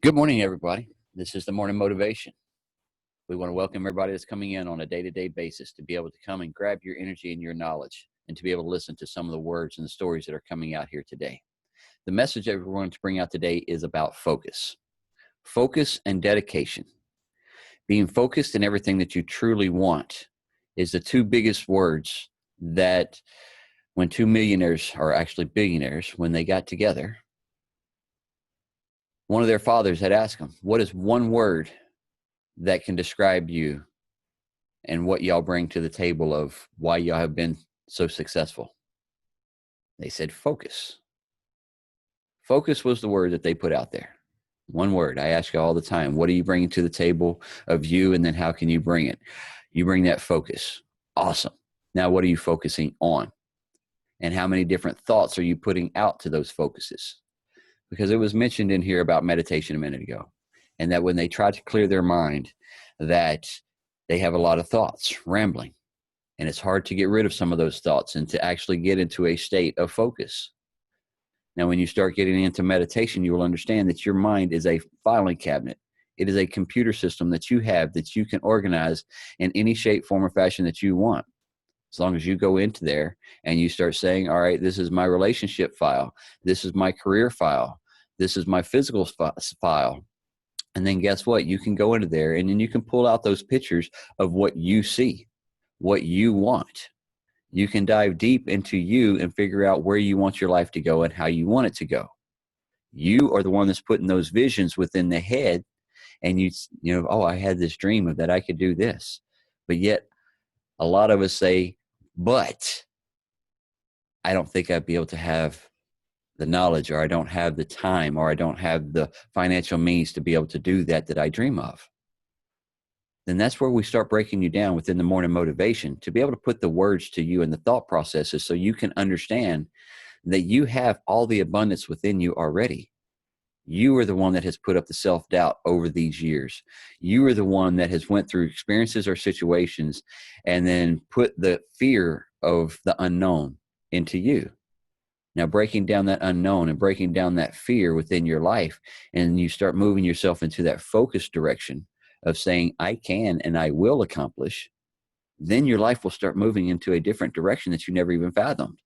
Good morning, everybody. This is the Morning Motivation. We want to welcome everybody that's coming in on a day-to-day basis to be able to come and grab your energy and your knowledge and to be able to listen to some of the words and the stories that are coming out here today. The message that we're going to bring out today is about focus. Focus and dedication. Being focused in everything that you truly want is the two biggest words that when two millionaires, or actually billionaires, when they got together, one of their fathers had asked them, what is one word that can describe you and what y'all bring to the table of why y'all have been so successful? They said focus. Focus was the word that they put out there. One word. I ask you all the time, what are you bringing to the table of you, and then how can you bring it? You bring that focus. Awesome. Now, what are you focusing on? And how many different thoughts are you putting out to those focuses? Because it was mentioned in here about meditation a minute ago, and that when they try to clear their mind, that they have a lot of thoughts rambling, and it's hard to get rid of some of those thoughts and to actually get into a state of focus. Now, when you start getting into meditation, you will understand that your mind is a filing cabinet. It is a computer system that you have that you can organize in any shape, form, or fashion that you want. As long as you go into there and you start saying, all right, this is my relationship file. This is my career file. This is my physical file. And then guess what? You can go into there and then you can pull out those pictures of what you see, what you want. You can dive deep into you and figure out where you want your life to go and how you want it to go. You are the one that's putting those visions within the head, and you know, oh, I had this dream of that I could do this. But yet a lot of us say, but I don't think I'd be able to have the knowledge, or I don't have the time, or I don't have the financial means to be able to do that I dream of. Then that's where we start breaking you down within the Morning Motivation to be able to put the words to you and the thought processes so you can understand that you have all the abundance within you already. You are the one that has put up the self-doubt over these years. You are the one that has went through experiences or situations and then put the fear of the unknown into you. Now, breaking down that unknown and breaking down that fear within your life, and you start moving yourself into that focused direction of saying, I can and I will accomplish, then your life will start moving into a different direction that you never even fathomed.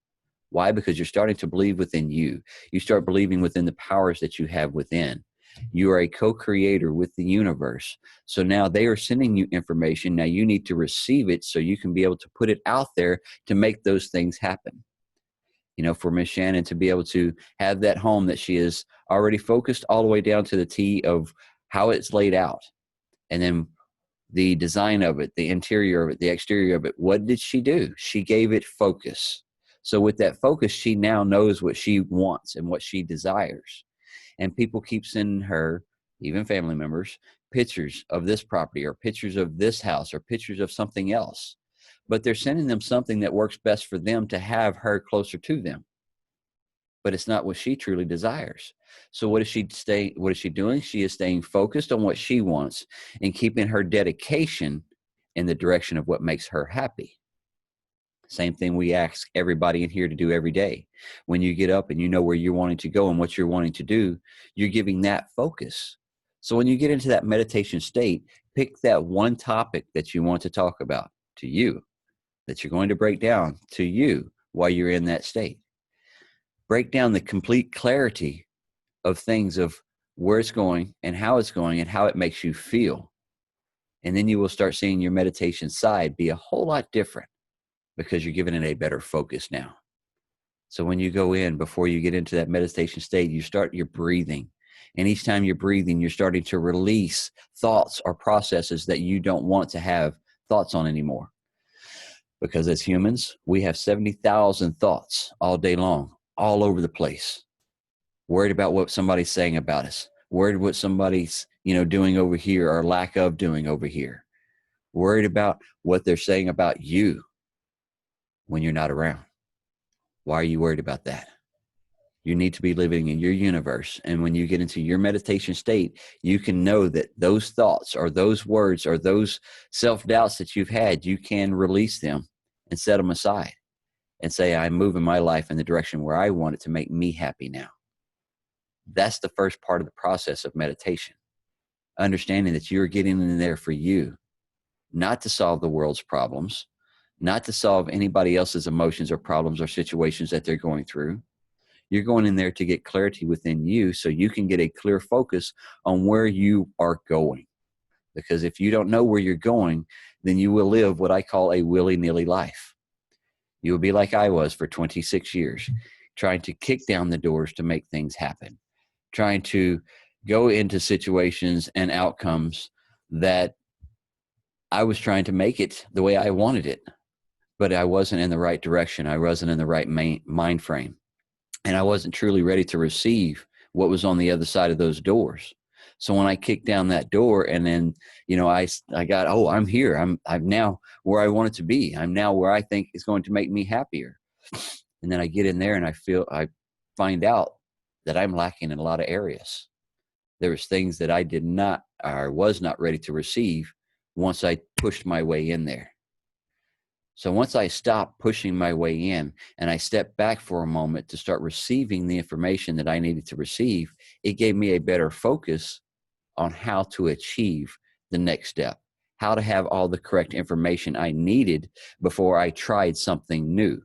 Why? Because you're starting to believe within you. You start believing within the powers that you have within. You are a co-creator with the universe. So now they are sending you information. Now you need to receive it so you can be able to put it out there to make those things happen. You know, for Miss Shannon to be able to have that home that she is already focused all the way down to the T of how it's laid out. And then the design of it, the interior of it, the exterior of it. What did she do? She gave it focus. So with that focus, she now knows what she wants and what she desires. And people keep sending her, even family members, pictures of this property or pictures of this house or pictures of something else. But they're sending them something that works best for them to have her closer to them. But it's not what she truly desires. So what is she doing? She is staying focused on what she wants and keeping her dedication in the direction of what makes her happy. Same thing we ask everybody in here to do every day. When you get up and you know where you're wanting to go and what you're wanting to do, you're giving that focus. So when you get into that meditation state, pick that one topic that you want to talk about to you, that you're going to break down to you while you're in that state. Break down the complete clarity of things of where it's going and how it makes you feel. And then you will start seeing your meditation side be a whole lot different because you're giving it a better focus now. So when you go in, before you get into that meditation state, you start your breathing. And each time you're breathing, you're starting to release thoughts or processes that you don't want to have thoughts on anymore. Because as humans, we have 70,000 thoughts all day long, all over the place. Worried about what somebody's saying about us. Worried what somebody's, doing over here or lack of doing over here. Worried about what they're saying about you when you're not around. Why are you worried about that? You need to be living in your universe. And when you get into your meditation state, you can know that those thoughts or those words or those self-doubts that you've had, you can release them and set them aside and say, I'm moving my life in the direction where I want it to make me happy now. That's the first part of the process of meditation. Understanding that you're getting in there for you, not to solve the world's problems, not to solve anybody else's emotions or problems or situations that they're going through. You're going in there to get clarity within you so you can get a clear focus on where you are going. Because if you don't know where you're going, then you will live what I call a willy-nilly life. You will be like I was for 26 years, trying to kick down the doors to make things happen, trying to go into situations and outcomes that I was trying to make it the way I wanted it, but I wasn't in the right direction. I wasn't in the right mind frame, and I wasn't truly ready to receive what was on the other side of those doors. So when I kicked down that door and then, I got, oh, I'm here. I'm now where I want it to be. I'm now where I think is going to make me happier. And then I get in there and I find out that I'm lacking in a lot of areas. There was things that I did not, or was not ready to receive once I pushed my way in there. So once I stopped pushing my way in and I stepped back for a moment to start receiving the information that I needed to receive, it gave me a better focus on how to achieve the next step, how to have all the correct information I needed before I tried something new,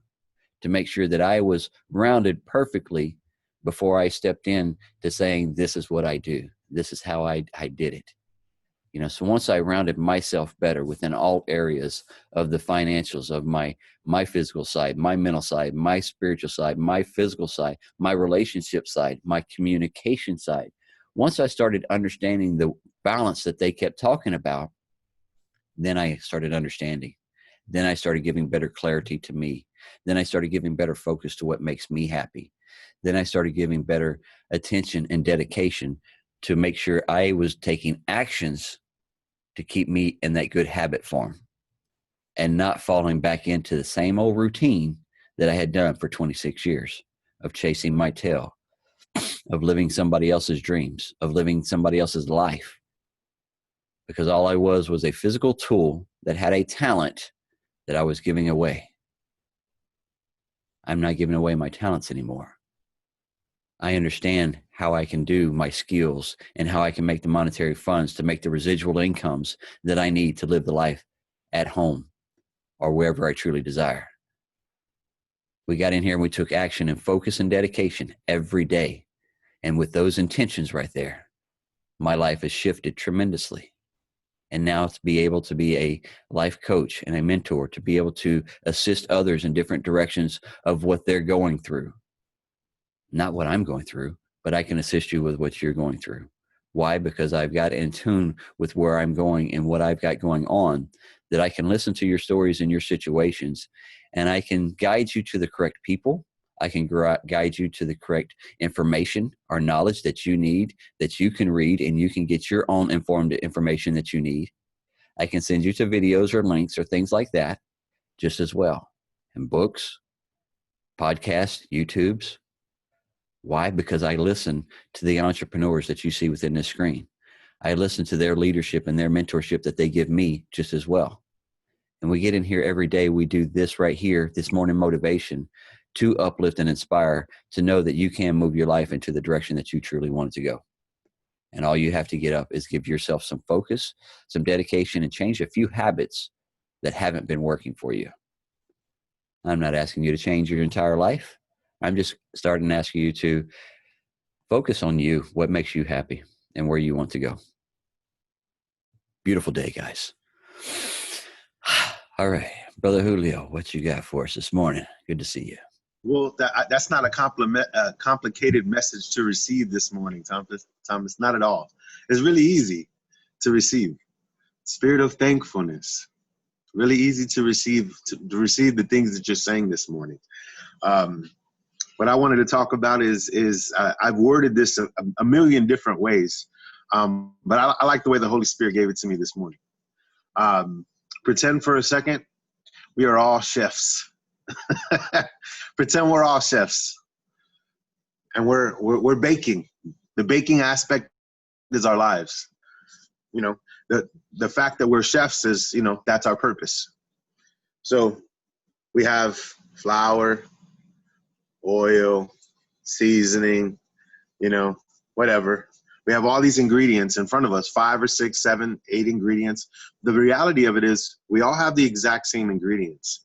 to make sure that I was grounded perfectly before I stepped in to saying, this is what I do. This is how I did it. So once I rounded myself better within all areas of the financials of my physical side, my mental side, my spiritual side, my physical side, my relationship side, my communication side, once I started understanding the balance that they kept talking about, then I started understanding. Then I started giving better clarity to me. Then I started giving better focus to what makes me happy. Then I started giving better attention and dedication to make sure I was taking actions to keep me in that good habit form and not falling back into the same old routine that I had done for 26 years of chasing my tail, of living somebody else's dreams, of living somebody else's life. Because all I was a physical tool that had a talent that I was giving away. I'm not giving away my talents anymore. I understand how I can do my skills and how I can make the monetary funds to make the residual incomes that I need to live the life at home or wherever I truly desire. We got in here and we took action and focus and dedication every day. And with those intentions right there, my life has shifted tremendously. And now to be able to be a life coach and a mentor, to be able to assist others in different directions of what they're going through. Not what I'm going through, but I can assist you with what you're going through. Why? Because I've got in tune with where I'm going and what I've got going on, that I can listen to your stories and your situations, and I can guide you to the correct people. I can guide you to the correct information or knowledge that you need, that you can read, and you can get your own informed information that you need. I can send you to videos or links or things like that just as well. And books, podcasts, YouTubes. Why? Because I listen to the entrepreneurs that you see within this screen. I listen to their leadership and their mentorship that they give me just as well. And we get in here every day. We do this right here, this morning motivation, to uplift and inspire, to know that you can move your life into the direction that you truly want it to go. And all you have to get up is give yourself some focus, some dedication, and change a few habits that haven't been working for you. I'm not asking you to change your entire life. I'm just starting asking you to focus on you, what makes you happy, and where you want to go. Beautiful day, guys. All right, Brother Julio, what you got for us this morning? Good to see you. Well, that's not a complicated message to receive this morning, Thomas. Thomas, not at all. It's really easy to receive. Spirit of thankfulness. Really easy to receive the things that you're saying this morning. What I wanted to talk about is I've worded this a million different ways, but I like the way the Holy Spirit gave it to me this morning. Pretend for a second we are all chefs. Pretend we're all chefs, and we're baking. The baking aspect is our lives. The fact that we're chefs is, that's our purpose. So we have flour, oil, seasoning, whatever. We have all these ingredients in front of us, 5 or 6, 7, 8 ingredients. The reality of it is we all have the exact same ingredients.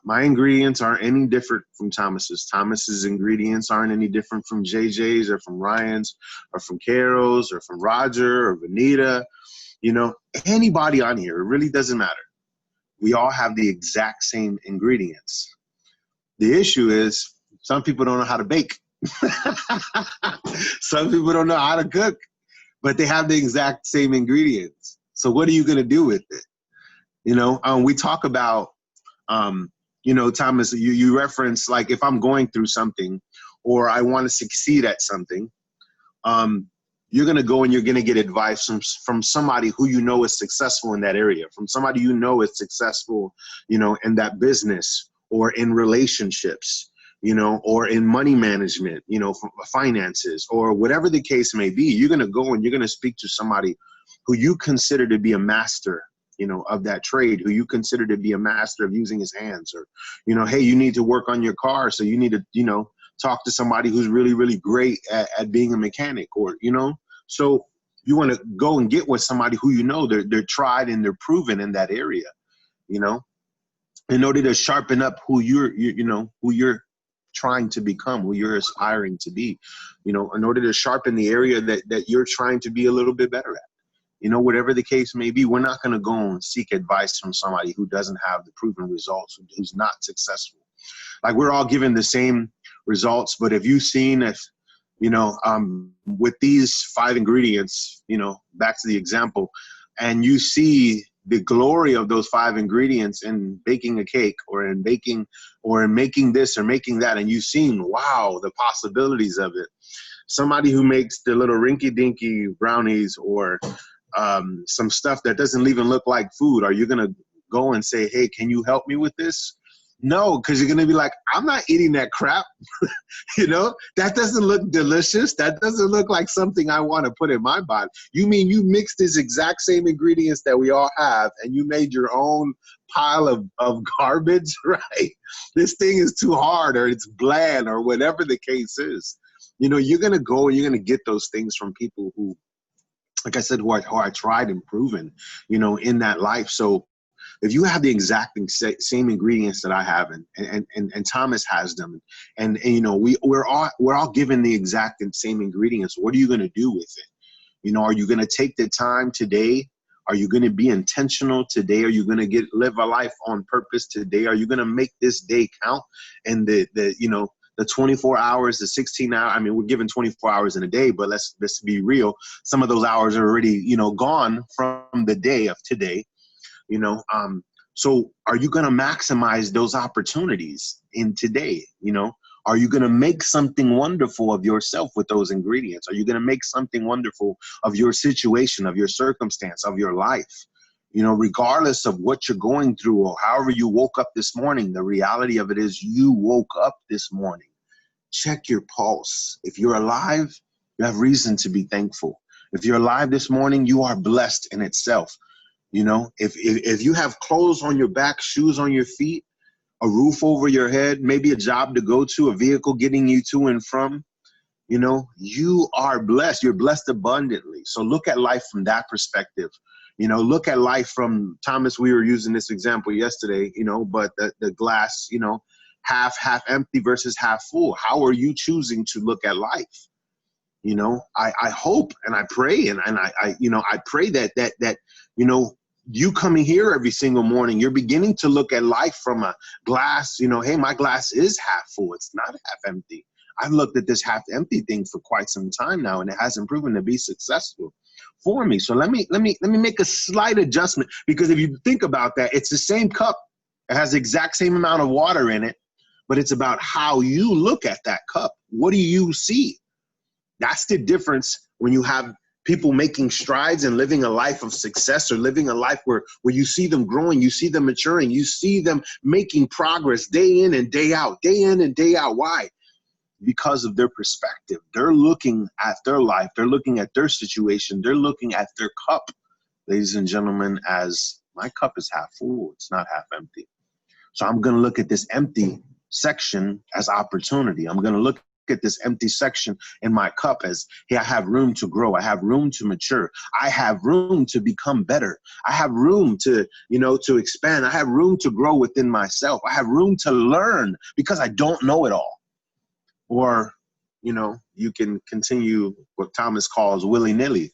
My ingredients aren't any different from Thomas's. Thomas's ingredients aren't any different from JJ's or from Ryan's or from Carol's or from Roger or Vanita. You know, anybody on here, it really doesn't matter. We all have the exact same ingredients. The issue is some people don't know how to bake. Some people don't know how to cook, but they have the exact same ingredients. So what are you going to do with it? You know, we talk about, you know, Thomas, you reference, like, if I'm going through something or I want to succeed at something, you're going to go and you're going to get advice from somebody who you know is successful in that area, from somebody you know is successful, you know, in that business or in relationships, you know, or in money management, you know, finances, or whatever the case may be. You're going to go and you're going to speak to somebody who you consider to be a master, you know, of that trade, who you consider to be a master of using his hands, or, you know, hey, you need to work on your car. So you need to, you know, talk to somebody who's really, really great at being a mechanic, or, you know, so you want to go and get with somebody who, you know, they're tried and they're proven in that area, you know, in order to sharpen up who you know, who you're trying to become, who you're aspiring to be, you know, in order to sharpen the area that you're trying to be a little bit better at. You know, whatever the case may be, we're not going to go and seek advice from somebody who doesn't have the proven results, who's not successful. Like, we're all given the same results, but have you seen if, you know, with these 5 ingredients, you know, back to the example, and you see the glory of those 5 ingredients in baking a cake, or in baking, or in making this or making that, and you've seen, wow, the possibilities of it. Somebody who makes the little rinky-dinky brownies, or some stuff that doesn't even look like food, are you going to go and say, hey, can you help me with this? No, because you're going to be like, I'm not eating that crap. You know, that doesn't look delicious. That doesn't look like something I want to put in my body. You mean you mixed these exact same ingredients that we all have, and you made your own pile of garbage, right? This thing is too hard, or it's bland, or whatever the case is. You know, you're going to go and you're going to get those things from people who, like I said, who are tried and proven, you know, in that life. So if you have the exact same ingredients that I have, and Thomas has them, and you know, we're all given the exact same ingredients, what are you going to do with it? You know, are you going to take the time today? Are you going to be intentional today? Are you going to live a life on purpose today? Are you going to make this day count? And the you know, the 24 hours, the 16 hours, I mean, we're given 24 hours in a day, but let's be real. Some of those hours are already, you know, gone from the day of today. You know, so are you going to maximize those opportunities in today? You know, are you going to make something wonderful of yourself with those ingredients? Are you going to make something wonderful of your situation, of your circumstance, of your life? You know, regardless of what you're going through, or however you woke up this morning, the reality of it is you woke up this morning. Check your pulse. If you're alive, you have reason to be thankful. If you're alive this morning, you are blessed in itself. You know, if you have clothes on your back, shoes on your feet, a roof over your head, maybe a job to go to, a vehicle getting you to and from, you know, you are blessed. You're blessed abundantly. So look at life from that perspective. You know, look at life from, Thomas, we were using this example yesterday, you know, but the glass, you know, half empty versus half full. How are you choosing to look at life? You know, I hope and I pray, and I you know, I pray that you know, you coming here every single morning, you're beginning to look at life from a glass, you know, hey, my glass is half full. It's not half empty. I've looked at this half empty thing for quite some time now, and it hasn't proven to be successful for me. So let me make a slight adjustment, because if you think about that, it's the same cup. It has the exact same amount of water in it, but it's about how you look at that cup. What do you see? That's the difference when you have people making strides and living a life of success, or living a life where you see them growing, you see them maturing, you see them making progress day in and day out, day in and day out. Why? Because of their perspective. They're looking at their life. They're looking at their situation. They're looking at their cup, ladies and gentlemen, as my cup is half full. It's not half empty. So I'm going to look at this empty section as opportunity. I'm going to look at this empty section in my cup as, hey, I have room to grow. I have room to mature. I have room to become better. I have room to, to expand. I have room to grow within myself. I have room to learn because I don't know it all. Or, you can continue what Thomas calls willy-nilly,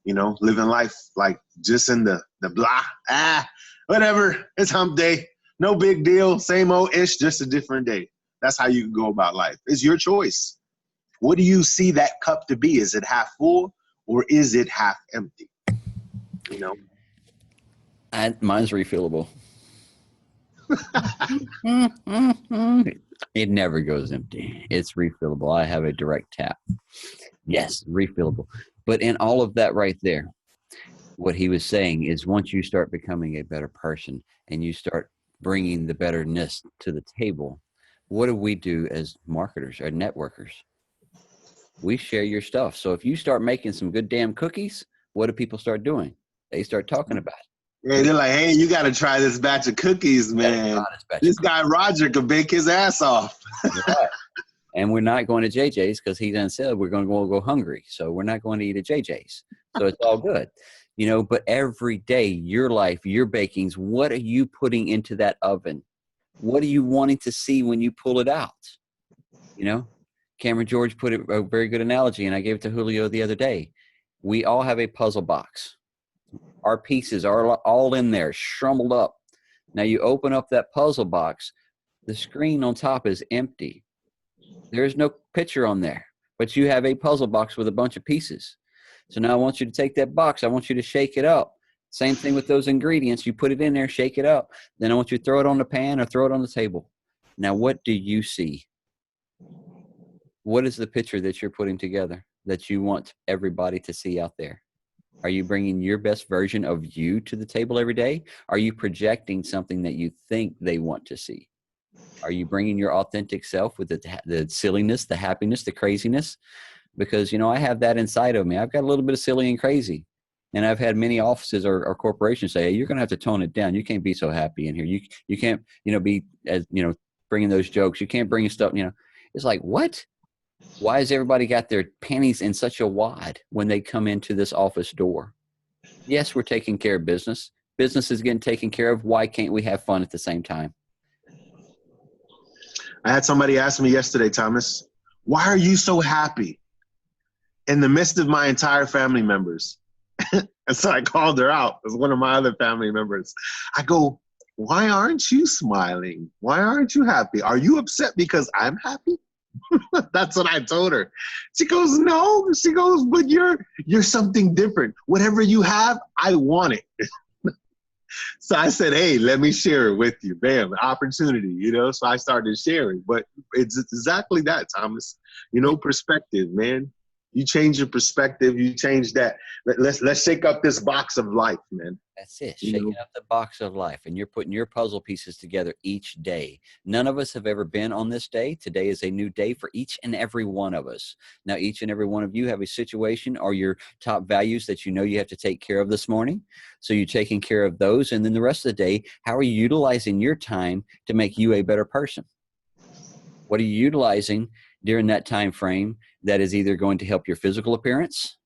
living life like just in the blah, whatever, it's hump day. No big deal, same old ish, just a different day. That's how you can go about life. It's your choice. What do you see that cup to be? Is it half full or is it half empty? Mine's refillable. It never goes empty. It's refillable. I have a direct tap. Yes, refillable. But in all of that right there, what he was saying is once you start becoming a better person and you start bringing the betterness to the table, what do we do as marketers or networkers? We share your stuff. So if you start making some good damn cookies, what do people start doing? They start talking about it. Yeah, they're like, hey, you got to try this batch of cookies, man. This guy Roger could bake his ass off. Right. And we're not going to JJ's because he done said we're going to go hungry. So we're not going to eat at JJ's. So it's all good. But every day, your life, your bakings, what are you putting into that oven? What are you wanting to see when you pull it out? Cameron George put a very good analogy, and I gave it to Julio the other day. We all have a puzzle box. Our pieces are all in there, shrumbled up. Now you open up that puzzle box, the screen on top is empty. There's no picture on there, but you have a puzzle box with a bunch of pieces. So now I want you to take that box. I want you to shake it up. Same thing with those ingredients. You put it in there, shake it up. Then I want you to throw it on the pan or throw it on the table. Now, what do you see? What is the picture that you're putting together that you want everybody to see out there? Are you bringing your best version of you to the table every day? Are you projecting something that you think they want to see? Are you bringing your authentic self with the silliness, the happiness, the craziness? Because, I have that inside of me. I've got a little bit of silly and crazy. And I've had many offices or corporations say, hey, you're going to have to tone it down. You can't be so happy in here. You can't, be as, bringing those jokes. You can't bring stuff, It's like, what? Why has everybody got their panties in such a wad when they come into this office door? Yes, we're taking care of business. Business is getting taken care of. Why can't we have fun at the same time? I had somebody ask me yesterday, Thomas, why are you so happy in the midst of my entire family members? And so I called her out as one of my other family members. I go, why aren't you smiling? Why aren't you happy? Are you upset because I'm happy? That's what I told her. She goes, no. She goes, but you're something different. Whatever you have, I want it. So I said, hey, let me share it with you. Bam, opportunity, So I started sharing. But it's exactly that, Thomas. Perspective, man. You change your perspective. You change that. Let's shake up this box of life, man. That's it. Shaking up the box of life. And you're putting your puzzle pieces together each day. None of us have ever been on this day. Today is a new day for each and every one of us. Now, each and every one of you have a situation or your top values that you have to take care of this morning. So you're taking care of those. And then the rest of the day, how are you utilizing your time to make you a better person? What are you utilizing during that time frame that is either going to help your physical appearance,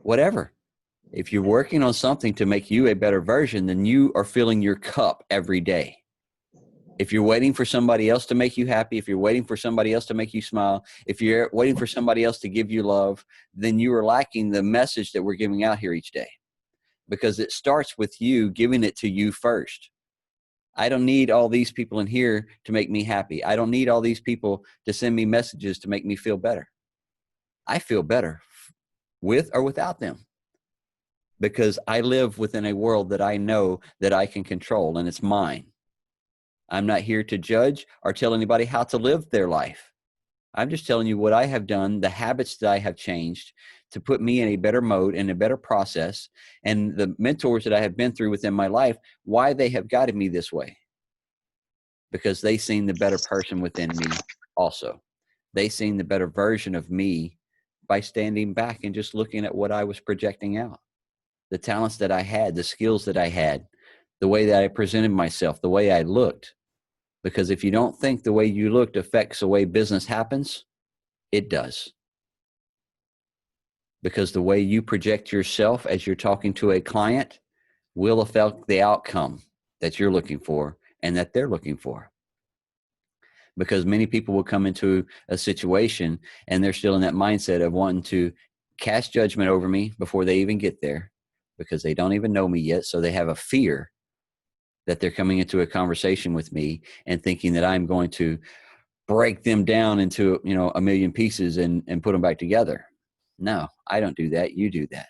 whatever. If you're working on something to make you a better version, then you are filling your cup every day. If you're waiting for somebody else to make you happy, if you're waiting for somebody else to make you smile, if you're waiting for somebody else to give you love, then you are lacking the message that we're giving out here each day, because it starts with you giving it to you first. I don't need all these people in here to make me happy. I don't need all these people to send me messages to make me feel better. I feel better with or without them, because I live within a world that I know that I can control, and it's mine. I'm not here to judge or tell anybody how to live their life. I'm just telling you what I have done, the habits that I have changed to put me in a better mode and a better process, and the mentors that I have been through within my life, why they have guided me this way. Because they seen the better person within me also. They seen the better version of me by standing back and just looking at what I was projecting out. The talents that I had, the skills that I had, the way that I presented myself, the way I looked. Because if you don't think the way you look affects the way business happens, it does. Because the way you project yourself as you're talking to a client will affect the outcome that you're looking for and that they're looking for. Because many people will come into a situation and they're still in that mindset of wanting to cast judgment over me before they even get there, because they don't even know me yet. So they have a fear that they're coming into a conversation with me and thinking that I'm going to break them down into, a million pieces and put them back together. No, I don't do that. You do that,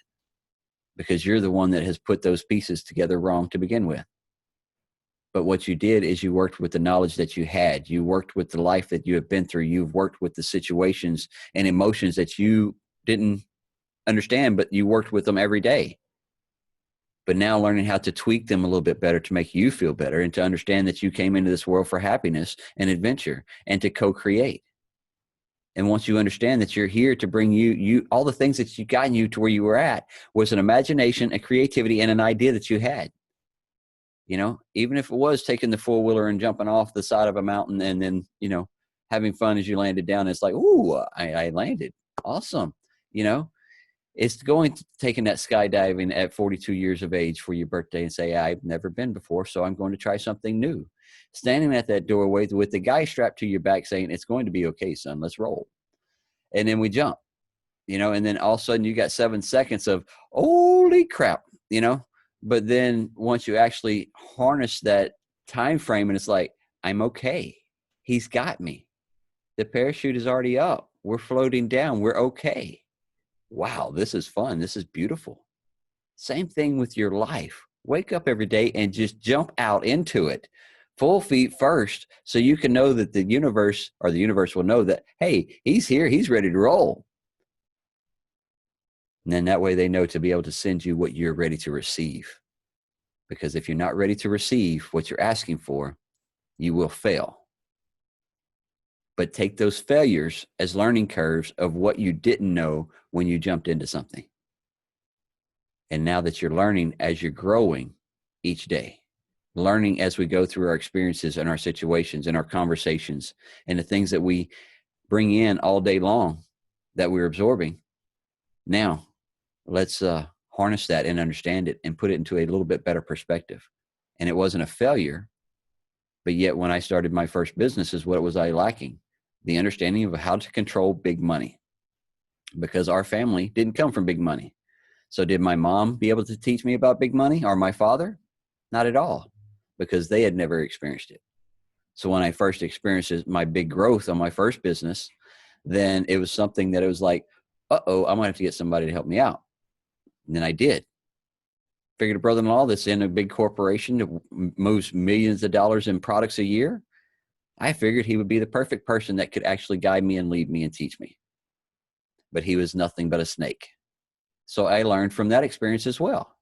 because you're the one that has put those pieces together wrong to begin with. But what you did is you worked with the knowledge that you had. You worked with the life that you have been through. You've worked with the situations and emotions that you didn't understand, but you worked with them every day. But now learning how to tweak them a little bit better to make you feel better, and to understand that you came into this world for happiness and adventure and to co-create. And once you understand that you're here to bring you all the things that you gotten you to where you were at was an imagination, a creativity, and an idea that you had. Even if it was taking the four-wheeler and jumping off the side of a mountain and then, having fun as you landed down, it's like, ooh, I landed. Awesome. It's going to taking that skydiving at 42 years of age for your birthday and say, I've never been before, so I'm going to try something new. Standing at that doorway with the guy strapped to your back saying, it's going to be okay, son, let's roll. And then we jump, and then all of a sudden you got 7 seconds of, holy crap, but then once you actually harness that time frame and it's like, I'm okay. He's got me. The parachute is already up. We're floating down. We're okay. Wow, this is fun. This is beautiful. Same thing with your life. Wake up every day and just jump out into it. Full feet first, so you can know that the universe will know that, hey, he's here. He's ready to roll. And then that way they know to be able to send you what you're ready to receive. Because if you're not ready to receive what you're asking for, you will fail. But take those failures as learning curves of what you didn't know when you jumped into something. And now that you're learning as you're growing each day, learning as we go through our experiences and our situations and our conversations and the things that we bring in all day long that we're absorbing. Now, let's harness that and understand it and put it into a little bit better perspective. And it wasn't a failure, but yet when I started my first business, is what was I lacking? The understanding of how to control big money, because our family didn't come from big money. So did my mom be able to teach me about big money, or my father? Not at all, because they had never experienced it. So when I first experienced my big growth on my first business, then it was something that it was like, uh-oh, I'm going to have to get somebody to help me out. And then I did. Figured a brother-in-law that's in a big corporation that moves millions of dollars in products a year. I figured he would be the perfect person that could actually guide me and lead me and teach me. But he was nothing but a snake. So I learned from that experience as well.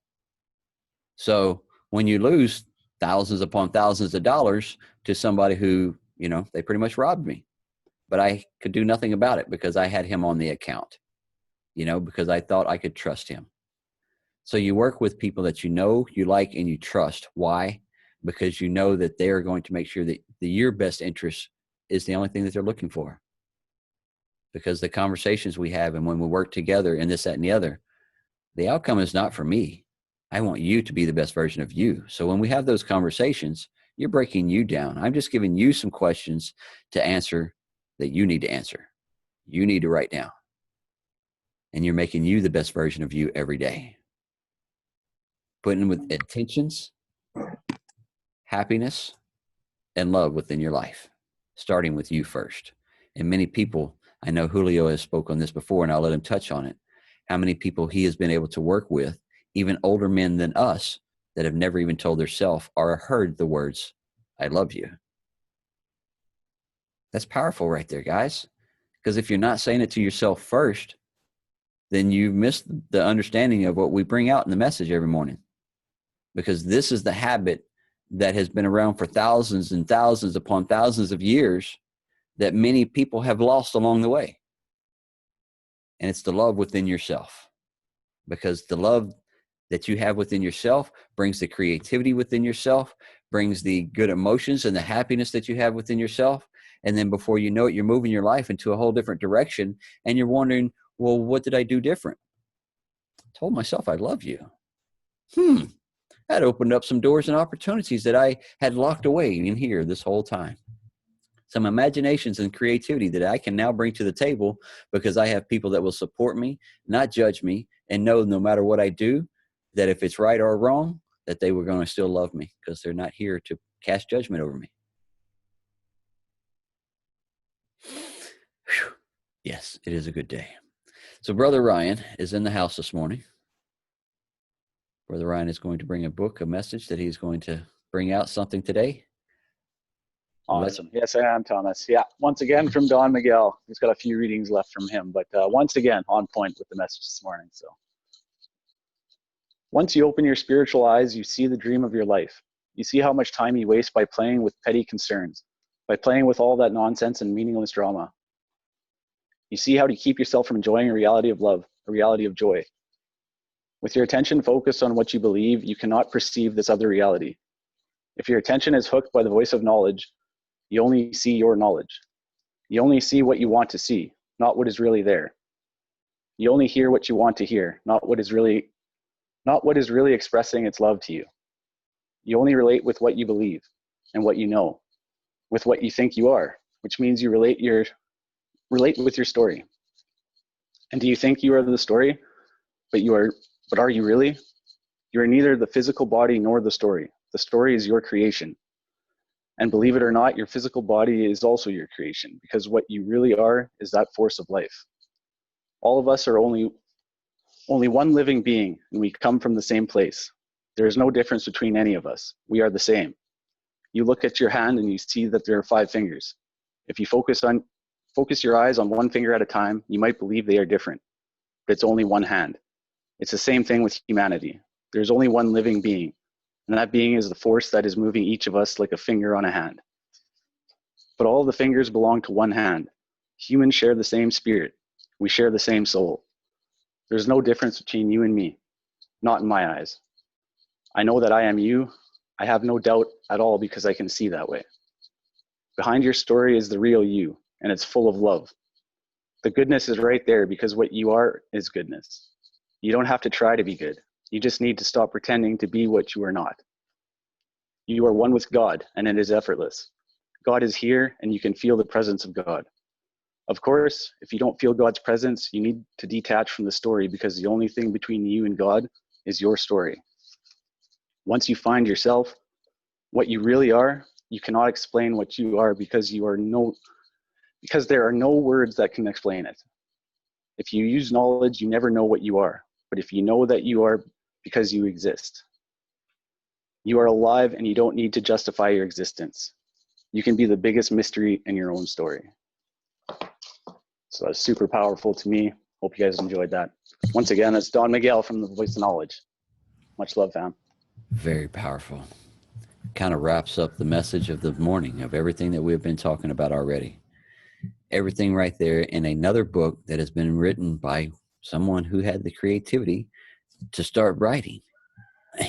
So when you lose thousands upon thousands of dollars to somebody who, they pretty much robbed me, but I could do nothing about it because I had him on the account, because I thought I could trust him. So you work with people that you like, and you trust. Why? Because you know that they are going to make sure that your best interest is the only thing that they're looking for. Because the conversations we have and when we work together and this, that, and the other, the outcome is not for me. I want you to be the best version of you. So when we have those conversations, you're breaking you down. I'm just giving you some questions to answer that you need to answer. You need to write down. And you're making you the best version of you every day. Putting with intentions, happiness, and love within your life, starting with you first. And many people, I know Julio has spoke on this before, and I'll let him touch on it. How many people he has been able to work with, even older men than us, that have never even told themselves or heard the words, I love you. That's powerful right there, guys. Because if you're not saying it to yourself first, then you've missed the understanding of what we bring out in the message every morning. Because this is the habit that has been around for thousands and thousands upon thousands of years that many people have lost along the way. And it's the love within yourself. Because the love that you have within yourself, brings the creativity within yourself, brings the good emotions and the happiness that you have within yourself. And then before you know it, you're moving your life into a whole different direction. And you're wondering, well, what did I do different? I told myself I love you. That opened up some doors and opportunities that I had locked away in here this whole time. Some imaginations and creativity that I can now bring to the table because I have people that will support me, not judge me, and know no matter what I do, that if it's right or wrong, that they were going to still love me because they're not here to cast judgment over me. Whew. Yes, it is a good day. So Brother Ryan is in the house this morning. Brother Ryan is going to bring a book, a message that he's going to bring out something today. Awesome. Yes, I am, Thomas. Yeah, once again from Don Miguel. He's got a few readings left from him, but once again on point with the message this morning. So, once you open your spiritual eyes, you see the dream of your life. You see how much time you waste by playing with petty concerns, by playing with all that nonsense and meaningless drama. You see how to keep yourself from enjoying a reality of love, a reality of joy. With your attention focused on what you believe, you cannot perceive this other reality. If your attention is hooked by the voice of knowledge, you only see your knowledge. You only see what you want to see, not what is really there. You only hear what you want to hear, not what is really expressing its love to you. You only relate with what you believe and what you know, with what you think you are, which means you relate with your story. And do you think you are the story? But are you really? You are neither the physical body nor the story. The story is your creation. And believe it or not, your physical body is also your creation, because what you really are is that force of life. All of us are only one living being, and we come from the same place. There is no difference between any of us. We are the same. You look at your hand and you see that there are 5 fingers. If you focus your eyes on one finger at a time, you might believe they are different, but it's only one hand. It's the same thing with humanity. There's only one living being, and that being is the force that is moving each of us like a finger on a hand. But all the fingers belong to one hand. Humans share the same spirit. We share the same soul. There's no difference between you and me, not in my eyes. I know that I am you. I have no doubt at all because I can see that way. Behind your story is the real you, and it's full of love. The goodness is right there because what you are is goodness. You don't have to try to be good. You just need to stop pretending to be what you are not. You are one with God, and it is effortless. God is here, and you can feel the presence of God. Of course, if you don't feel God's presence, you need to detach from the story because the only thing between you and God is your story. Once you find yourself, what you really are, you cannot explain what you are because there are no words that can explain it. If you use knowledge, you never know what you are. But if you know that you are because you exist, you are alive and you don't need to justify your existence. You can be the biggest mystery in your own story. So that's super powerful to me. Hope you guys enjoyed that. Once again, it's Don Miguel from The Voice of Knowledge. Much love, fam. Very powerful. Kind of wraps up the message of the morning of everything that we've been talking about already. Everything right there in another book that has been written by someone who had the creativity to start writing.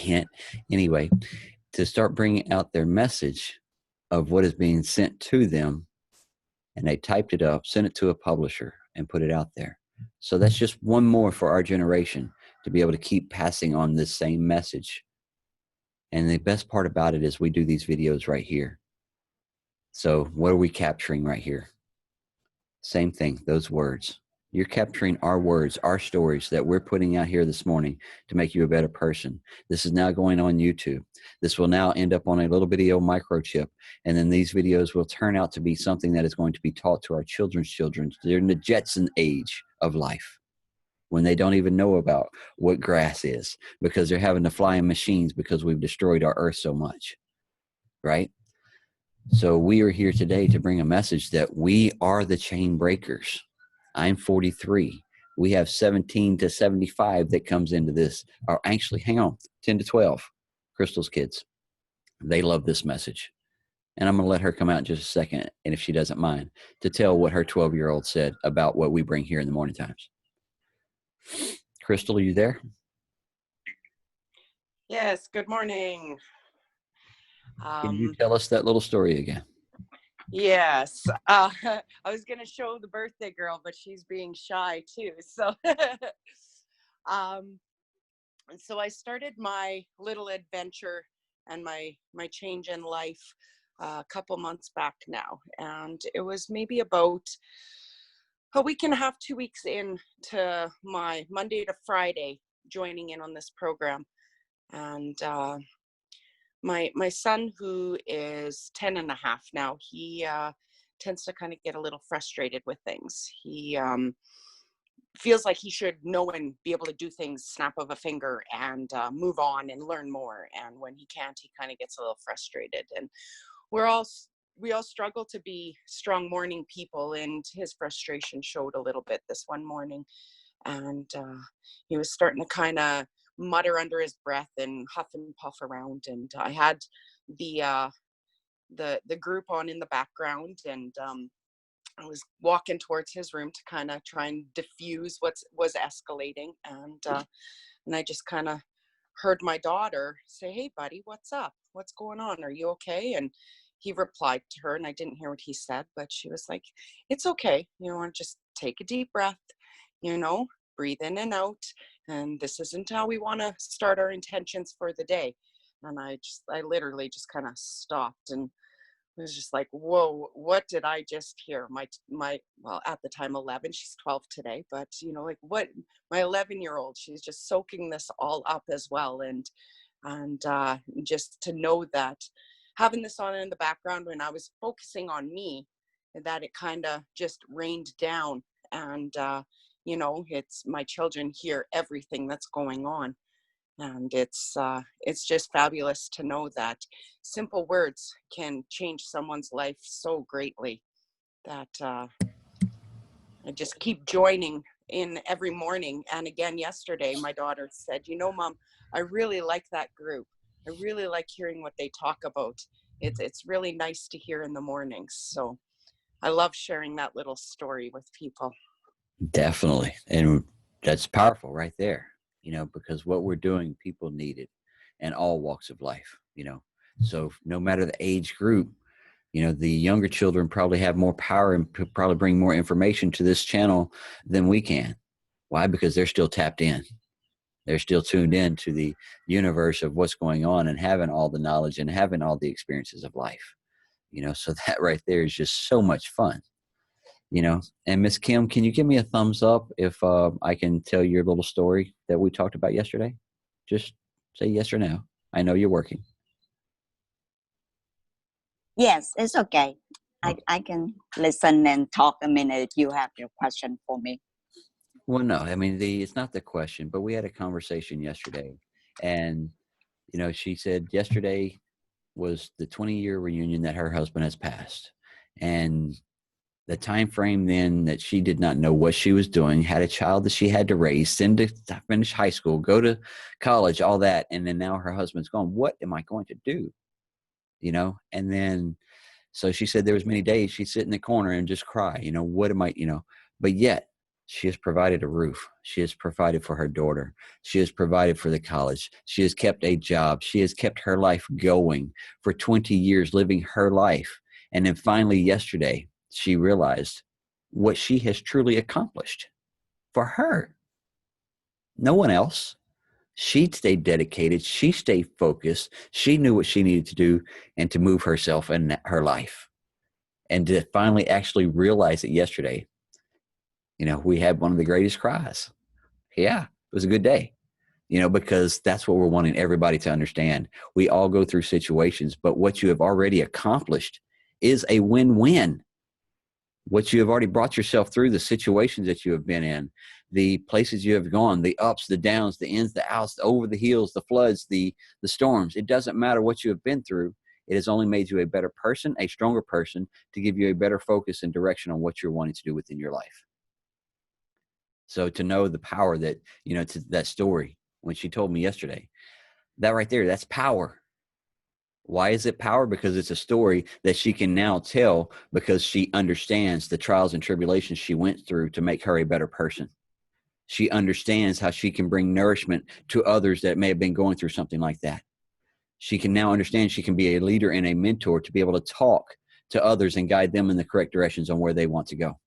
And anyway, to start bringing out their message of what is being sent to them. And they typed it up, sent it to a publisher, and put it out there. So that's just one more for our generation to be able to keep passing on this same message. And the best part about it is we do these videos right here. So what are we capturing right here? Same thing, those words. You're capturing our words, our stories that we're putting out here this morning to make you a better person. This is now going on YouTube. This will now end up on a little video microchip. And then these videos will turn out to be something that is going to be taught to our children's children. They're in the Jetson age of life when they don't even know about what grass is because they're having to fly in machines because we've destroyed our earth so much, right? So we are here today to bring a message that we are the chain breakers. I'm 43. We have 17 to 75 that comes into this. Or actually, hang on, 10 to 12. Crystal's kids. They love this message. And I'm going to let her come out in just a second, and if she doesn't mind, to tell what her 12-year-old said about what we bring here in the morning times. Crystal, are you there? Yes, good morning. Can you tell us that little story again? Yes, I was gonna show the birthday girl, but she's being shy too. So, um, so I started my little adventure and my change in life a couple months back now, and it was maybe about a week and a half, 2 weeks in to my Monday to Friday joining in on this program, and my son, who is 10 and a half now, he tends to kind of get a little frustrated with things. He feels like he should know and be able to do things snap of a finger and move on and learn more, and when he can't, he kind of gets a little frustrated. And we're all we all struggle to be strong morning people, and his frustration showed a little bit this one morning. And he was starting to kind of mutter under his breath and huff and puff around. And I had the the group on in the background, and I was walking towards his room to kind of try and diffuse what was escalating. And I just kind of heard my daughter say, "Hey, buddy, what's up? What's going on? Are you okay?" And he replied to her, and I didn't hear what he said, but she was like, "It's okay. Just take a deep breath, you know, breathe in and out. And this isn't how we want to start our intentions for the day." And I literally just kind of stopped and was just like, whoa, what did I just hear? Well, at the time 11, she's 12 today, but like, what, my 11-year-old, she's just soaking this all up as well. And just to know that having this on in the background when I was focusing on me, that it kind of just rained down. And it's my children hear everything that's going on. And it's just fabulous to know that simple words can change someone's life so greatly, that I just keep joining in every morning. And again, yesterday, my daughter said, Mom, I really like that group. I really like hearing what they talk about. It's really nice to hear in the mornings. So I love sharing that little story with people. Definitely. And that's powerful right there, because what we're doing, people need it in all walks of life, So no matter the age group, the younger children probably have more power and probably bring more information to this channel than we can. Why? Because they're still tapped in. They're still tuned in to the universe of what's going on and having all the knowledge and having all the experiences of life, so that right there is just so much fun. And Miss Kim, can you give me a thumbs up if I can tell your little story that we talked about yesterday? Just say yes or no. I know you're working. Yes, it's okay. I can listen and talk a minute if you have your question for me. Well, no, I mean, it's not the question, but we had a conversation yesterday. And, she said yesterday was the 20-year reunion that her husband has passed. And the time frame then that she did not know what she was doing, had a child that she had to raise, send to finish high school, go to college, all that. And then now her husband's gone. What am I going to do? And then, so she said there was many days she'd sit in the corner and just cry, what am I, but yet she has provided a roof. She has provided for her daughter. She has provided for the college. She has kept a job. She has kept her life going for 20 years, living her life. And then finally yesterday, she realized what she has truly accomplished for her. No one else. She stayed dedicated. She stayed focused. She knew what she needed to do and to move herself and her life. And to finally actually realize it yesterday, we had one of the greatest cries. Yeah, it was a good day, because that's what we're wanting everybody to understand. We all go through situations, but what you have already accomplished is a win-win. What you have already brought yourself through, the situations that you have been in, the places you have gone, the ups, the downs, the ins, the outs, the over the hills, the floods, the storms. It doesn't matter what you have been through. It has only made you a better person, a stronger person, to give you a better focus and direction on what you're wanting to do within your life. So to know the power that, to that story, when she told me yesterday, that right there, that's power. Why is it power? Because it's a story that she can now tell, because she understands the trials and tribulations she went through to make her a better person. She understands how she can bring nourishment to others that may have been going through something like that. She can now understand she can be a leader and a mentor to be able to talk to others and guide them in the correct directions on where they want to go.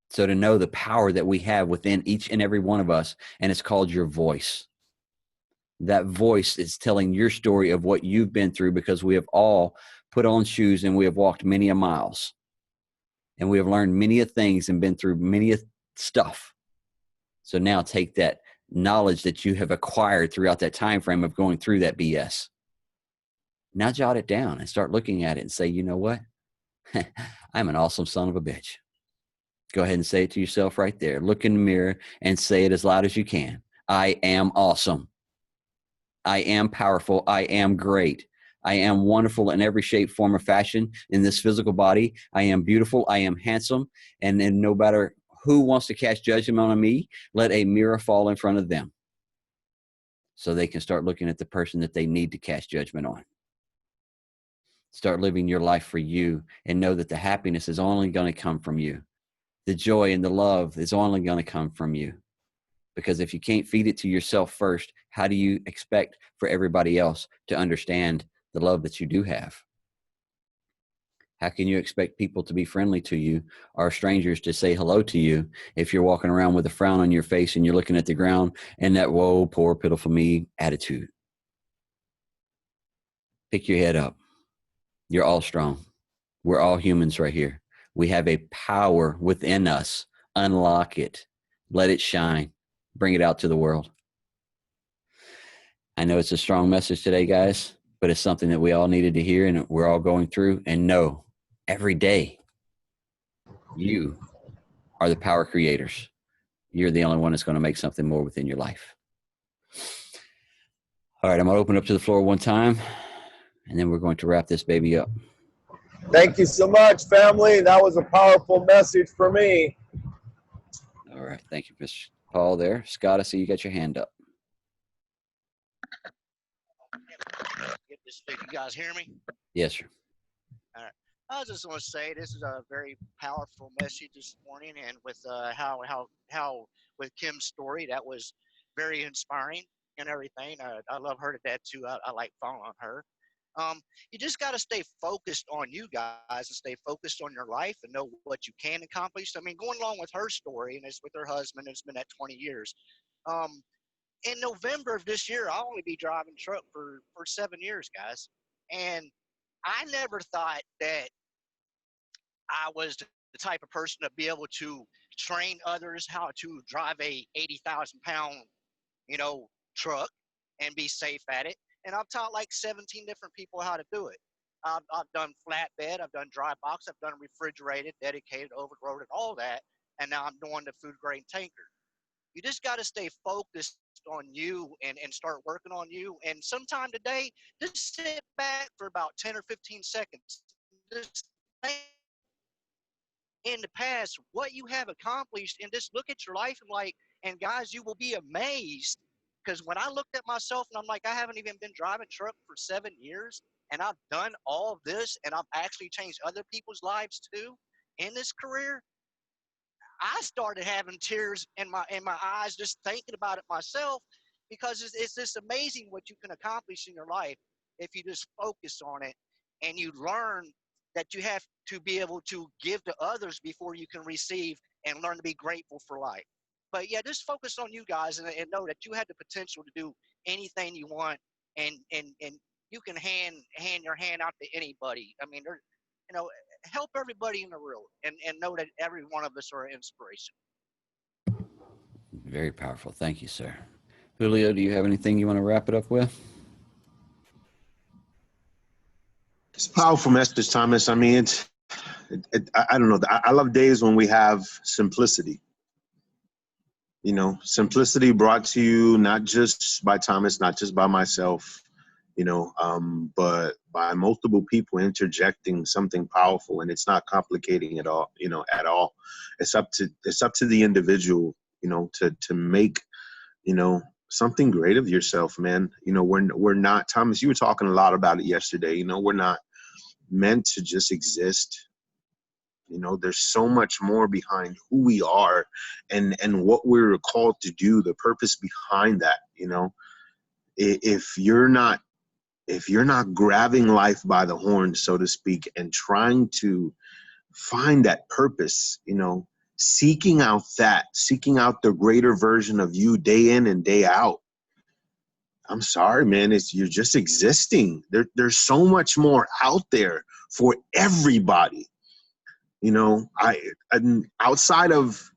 So to know the power that we have within each and every one of us, and it's called your voice. That voice is telling your story of what you've been through, because we have all put on shoes and we have walked many a miles. And we have learned many a things and been through many a stuff. So now take that knowledge that you have acquired throughout that time frame of going through that BS. Now jot it down and start looking at it and say, you know what? I'm an awesome son of a bitch. Go ahead and say it to yourself right there. Look in the mirror and say it as loud as you can. I am awesome. I am powerful. I am great. I am wonderful in every shape, form, or fashion in this physical body. I am beautiful. I am handsome. And no matter who wants to cast judgment on me, let a mirror fall in front of them so they can start looking at the person that they need to cast judgment on. Start living your life for you and know that the happiness is only going to come from you. The joy and the love is only going to come from you. Because if you can't feed it to yourself first, how do you expect for everybody else to understand the love that you do have? How can you expect people to be friendly to you or strangers to say hello to you if you're walking around with a frown on your face and you're looking at the ground and that "whoa, poor, pitiful me" attitude? Pick your head up. You're all strong. We're all humans right here. We have a power within us. Unlock it. Let it shine. Bring it out to the world. I know it's a strong message today, guys, but it's something that we all needed to hear and we're all going through. And know every day you are the power creators. You're the only one that's going to make something more within your life. All right, I'm going to open up to the floor one time, and then we're going to wrap this baby up. Thank you so much, family. That was a powerful message for me. All right. Thank you, Mr. Paul there. Scott, I see you got your hand up. Get this thing. You guys hear me? Yes, sir. All right. I just want to say this is a very powerful message this morning, and with how with Kim's story, that was very inspiring and everything. I love her to death too. I like following her. You just got to stay focused on you guys and stay focused on your life and know what you can accomplish. I mean, going along with her story, and it's with her husband, it's been at 20 years. In November of this year, I'll only be driving truck for 7 years, guys. And I never thought that I was the type of person to be able to train others how to drive a 80,000 pound, truck and be safe at it. And I've taught like 17 different people how to do it. I've done flatbed, I've done dry box, I've done refrigerated, dedicated, overloaded, all that. And now I'm doing the food grade tanker. You just got to stay focused on you and start working on you. And sometime today, just sit back for about 10 or 15 seconds. Just think in the past what you have accomplished and just look at your life and guys, you will be amazed. Because when I looked at myself and I'm like, I haven't even been driving truck for 7 years and I've done all of this and I've actually changed other people's lives too in this career. I started having tears in my eyes just thinking about it myself, because it's just amazing what you can accomplish in your life if you just focus on it and you learn that you have to be able to give to others before you can receive, and learn to be grateful for life. But yeah, just focus on you guys and know that you had the potential to do anything you want, and you can hand your hand out to anybody. I mean, help everybody in the world, and know that every one of us are an inspiration. Very powerful. Thank you, sir. Julio, do you have anything you want to wrap it up with? It's a powerful message, Thomas. I mean, I don't know. I love days when we have simplicity. Simplicity brought to you not just by Thomas, not just by myself, but by multiple people interjecting something powerful, and it's not complicating at all, at all. It's up to the individual, to make, something great of yourself, man. We're not, Thomas, you were talking a lot about it yesterday. We're not meant to just exist. You know, there's so much more behind who we are and what we're called to do, the purpose behind that. You know, if you're not grabbing life by the horns, so to speak, and trying to find that purpose, you know, seeking out the greater version of you day in and day out, I'm sorry, man, you're just existing. There's so much more out there for everybody. You know, I'm outside of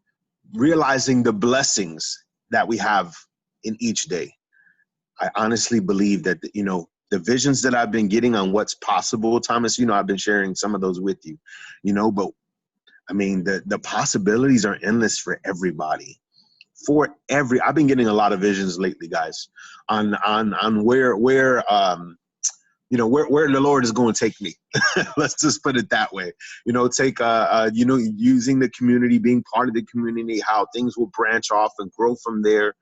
realizing the blessings that we have in each day. I honestly believe that, you know, the visions that I've been getting on what's possible, Thomas, you know, I've been sharing some of those with you, you know, but I mean, the possibilities are endless for everybody. I've been getting a lot of visions lately, guys, on where you know, where the Lord is going to take me. Let's just put it that way. You know, you know, using the community, being part of the community, how things will branch off and grow from there,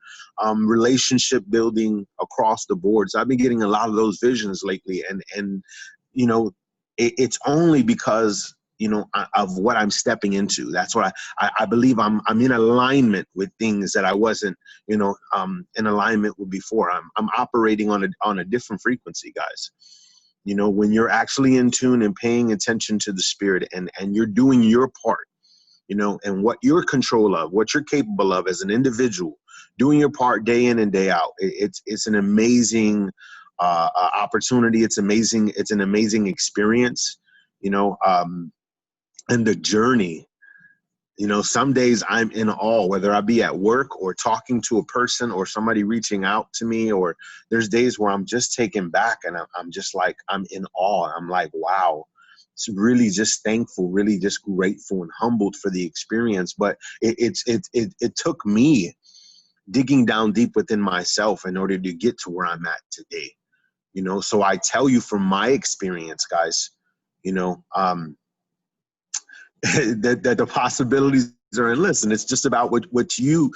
relationship building across the board. So I've been getting a lot of those visions lately, and you know, it's only because, you know, of what I'm stepping into. That's why I believe I'm in alignment with things that I wasn't, you know, in alignment with before. I'm operating on a different frequency, guys. You know, when you're actually in tune and paying attention to the Spirit and you're doing your part, you know, and what you're control of, what you're capable of as an individual, doing your part day in and day out. It's an amazing opportunity. It's amazing. It's an amazing experience, you know, and the journey. You know, some days I'm in awe, whether I be at work or talking to a person or somebody reaching out to me, or there's days where I'm just taken back and I'm just like, I'm in awe. I'm like, wow, it's really just thankful, really just grateful and humbled for the experience. But it took me digging down deep within myself in order to get to where I'm at today. You know, so I tell you from my experience, guys, you know, that the possibilities are endless, and it's just about what you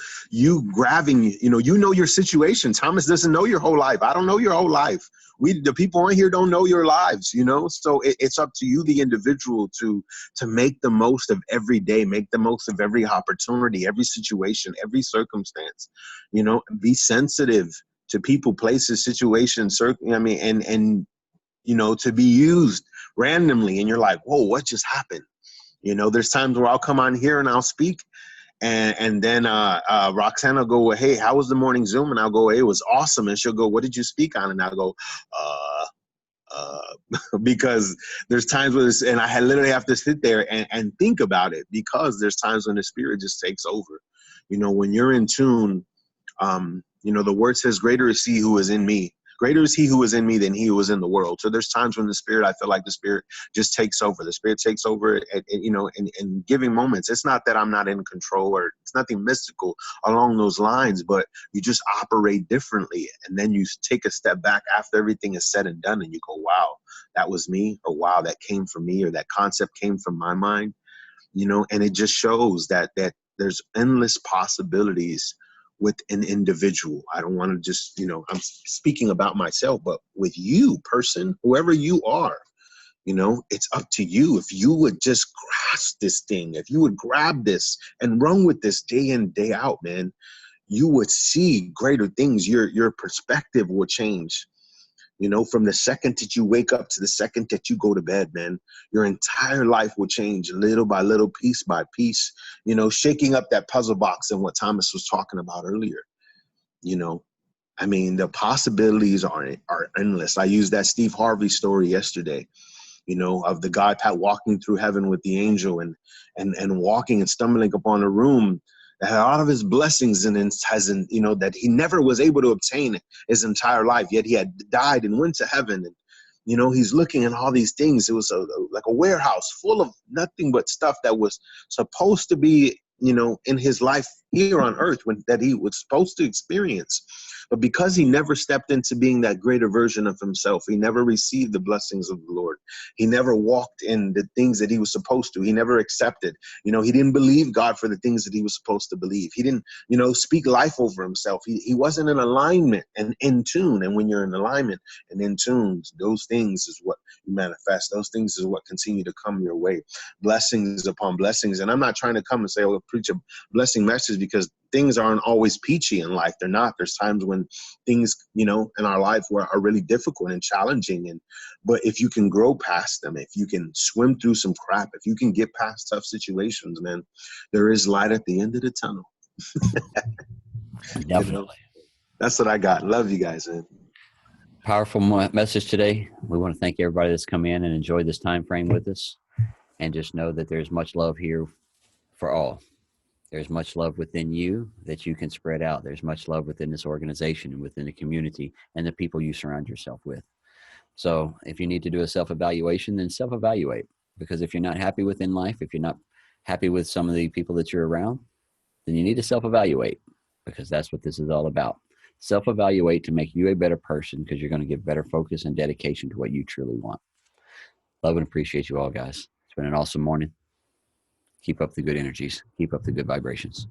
grabbing. You know your situation. Thomas doesn't know your whole life. I don't know your whole life. The people on here don't know your lives, you know. So it's up to you, the individual, to make the most of every day, make the most of every opportunity, every situation, every circumstance. You know, be sensitive to people, places, situations. I mean, and you know, to be used randomly, and you're like, whoa, what just happened? You know, there's times where I'll come on here and I'll speak, and then Roxanne will go, well, hey, how was the morning Zoom? And I'll go, hey, it was awesome. And she'll go, what did you speak on? And I'll go, because there's times where and I literally have to sit there and think about it, because there's times when the Spirit just takes over. You know, when you're in tune, you know, the word says, greater is he who is in me. Greater is he who is in me than he who is in the world. So there's times when the Spirit, I feel like the Spirit just takes over. The Spirit takes over, you know, in giving moments. It's not that I'm not in control, or it's nothing mystical along those lines, but you just operate differently. And then you take a step back after everything is said and done, and you go, wow, that was me, or wow, that came from me, or that concept came from my mind, you know. And it just shows that there's endless possibilities with an individual. I don't want to just, you know, I'm speaking about myself, but with you, person, whoever you are, you know, it's up to you. If you would just grasp this thing, if you would grab this and run with this day in, day out, man, you would see greater things. Your perspective will change. You know, from the second that you wake up to the second that you go to bed, man, your entire life will change little by little, piece by piece, you know, shaking up that puzzle box and what Thomas was talking about earlier. You know, I mean, the possibilities are endless. I used that Steve Harvey story yesterday, you know, of the guy walking through heaven with the angel and walking and stumbling upon a room that had all of his blessings and hasn't, you know, that he never was able to obtain his entire life, yet he had died and went to heaven. And, you know, he's looking at all these things. It was like a warehouse full of nothing but stuff that was supposed to be, you know, in his life here on earth that he was supposed to experience. But because he never stepped into being that greater version of himself, he never received the blessings of the Lord. He never walked in the things that he was supposed to. He never accepted. He didn't believe God for the things that he was supposed to believe. He didn't, speak life over himself. He wasn't in alignment and in tune. And when you're in alignment and in tune, those things is what you manifest. Those things is what continue to come your way. Blessings upon blessings. And I'm not trying to come and say, oh, preach a blessing message, because things aren't always peachy in life. They're not. There's times when things, in our life are really difficult and challenging. But if you can grow past them, if you can swim through some crap, if you can get past tough situations, man, there is light at the end of the tunnel. Definitely. That's what I got. Love you guys, man. Powerful message today. We want to thank everybody that's come in and enjoyed this time frame with us, and just know that there's much love here for all. There's much love within you that you can spread out. There's much love within this organization and within the community and the people you surround yourself with. So if you need to do a self-evaluation, then self-evaluate. Because if you're not happy within life, if you're not happy with some of the people that you're around, then you need to self-evaluate, because that's what this is all about. Self-evaluate to make you a better person, because you're going to give better focus and dedication to what you truly want. Love and appreciate you all, guys. It's been an awesome morning. Keep up the good energies. Keep up the good vibrations.